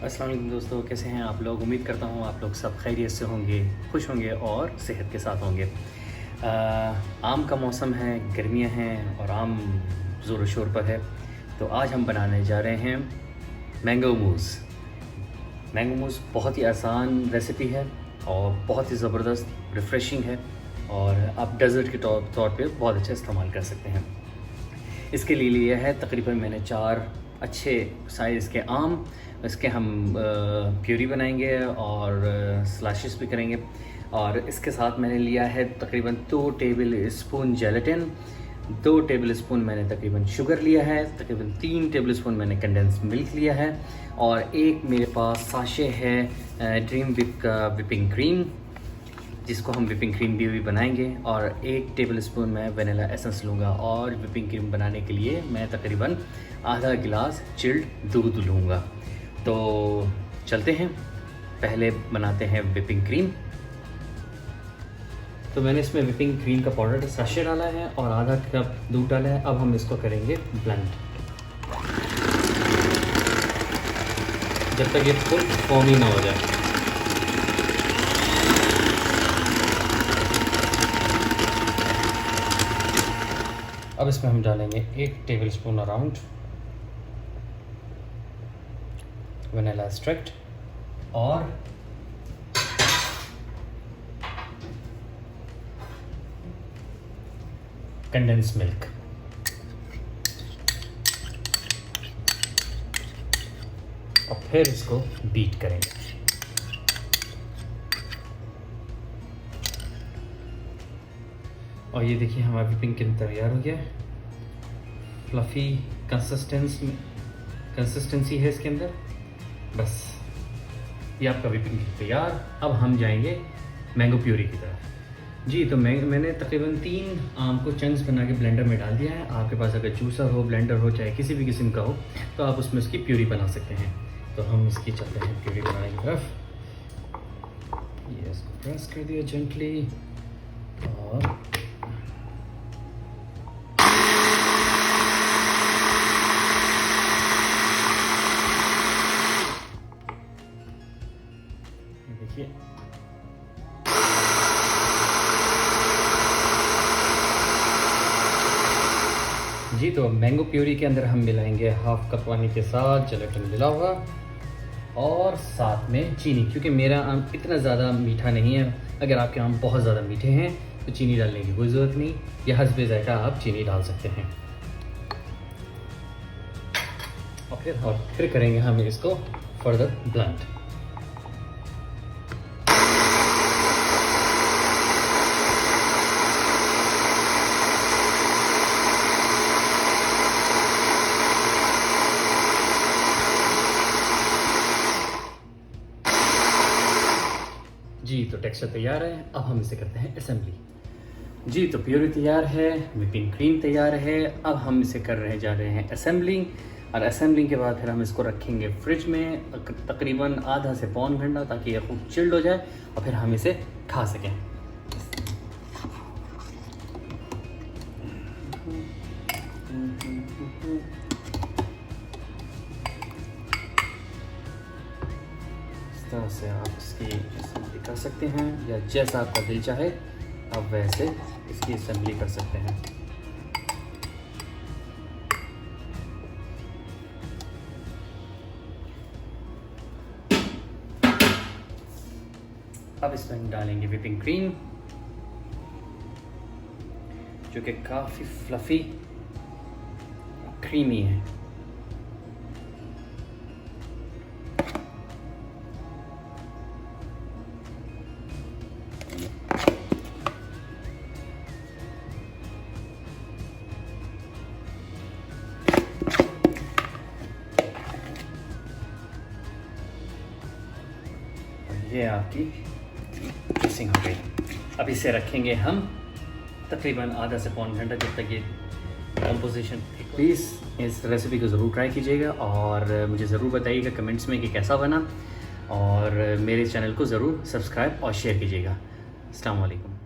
अस्सलाम वालेकुम दोस्तों, कैसे हैं आप लोग। उम्मीद करता हूँ आप लोग सब खैरियत से होंगे, खुश होंगे और सेहत के साथ होंगे। आम का मौसम है, गर्मियाँ हैं और आम ज़ोर शोर पर है। तो आज हम बनाने जा रहे हैं मैंगो मूज़। मैंगो मूज़ बहुत ही आसान रेसिपी है और बहुत ही ज़बरदस्त रिफ़्रेशिंग है और आप डेज़र्ट के तौर पे बहुत अच्छा इस्तेमाल कर सकते हैं। इसके लिए लिया है तकरीबन मैंने 4 अच्छे साइज़ के आम। इसके हम प्यूरी बनाएंगे और स्लैशेस भी करेंगे। और इसके साथ मैंने लिया है तकरीबन 2 tablespoon gelatin, 2 tablespoon मैंने तकरीबन शुगर लिया है, तकरीबन 3 टेबल स्पून मैंने कंडेंस मिल्क लिया है और एक मेरे पास साशे है ड्रीम विप का विपिंग क्रीम, जिसको हम विपिंग क्रीम भी बनाएंगे। और 1 टेबल स्पून मैं वनीला एसेंस लूँगा और विपिंग क्रीम बनाने के लिए मैं तकरीबन आधा गिलास चिल्ड दूध लूँगा। तो चलते हैं, पहले बनाते हैं विपिंग क्रीम। तो मैंने इसमें विपिंग क्रीम का पाउडर साशे डाला है और आधा कप दूध डाला है। अब हम इसको करेंगे ब्लेंड जब तक ये फुल फॉर्मी ना हो जाए। अब इसमें हम डालेंगे 1 table spoon around vanilla extract और कंडेंस मिल्क। और फिर इसको बीट करेंगे। और ये देखिए हमारा विपिंग क्रीम तैयार हो गया है। फ्लफ़ी कंसिस्टेंसी है इसके अंदर। बस ये आपका विपिंग क्रीम तैयार। अब हम जाएंगे मैंगो प्यूरी की तरफ। जी, तो मैंने तकरीबन 3 आम को चंक्स बना के ब्लेंडर में डाल दिया है। आपके पास अगर जूसर हो, ब्लेंडर हो, चाहे किसी भी किस्म का हो, तो आप उसमें उसकी प्यूरी बना सकते हैं। तो हम इसकी चलते हैं प्यूरी बनाने की तरफ। ये इसको प्रेस कर दिया जेंटली और देखिए जी। तो मैंगो प्यूरी के अंदर हम मिलाएंगे हाफ कप पानी के साथ जेलेटिन मिला हुआ और साथ में चीनी, क्योंकि मेरा आम इतना ज़्यादा मीठा नहीं है। अगर आपके आम बहुत ज़्यादा मीठे हैं तो चीनी डालने की कोई ज़रूरत नहीं, या हस्बे ज़ायक़ा आप चीनी डाल सकते हैं। और फिर करेंगे हम इसको फर्दर ब्लेंड। जी, तो टेक्सचर तैयार है। अब हम इसे करते हैं असेंबली। जी, तो प्यूरी तैयार है, विपिंग क्रीम तैयार है। अब हम इसे जा रहे हैं असेंबलिंग। और असेंबलिंग के बाद फिर हम इसको रखेंगे फ्रिज में तकरीबन आधा से पौन घंटा, ताकि ये खूब चिल्ड हो जाए और फिर हम इसे खा सकें। इस तरह से आप इसकी असेंबली कर सकते हैं, या जैसा आपका दिल चाहे आप वैसे इसकी असेंबली कर सकते हैं। अब इसमें हम डालेंगे विपिंग क्रीम, जो कि काफ़ी फ्लफ़ी क्रीमी है। ये आपकी मिक्सिंग हो गई। अब इसे रखेंगे हम तकरीबन आधा से पौन घंटा, जब तक ये कंपोजिशन। प्लीज़ इस रेसिपी को ज़रूर ट्राई कीजिएगा और मुझे ज़रूर बताइएगा कमेंट्स में कि कैसा बना, और मेरे चैनल को ज़रूर सब्सक्राइब और शेयर कीजिएगा। अस्सलाम वालेकुम।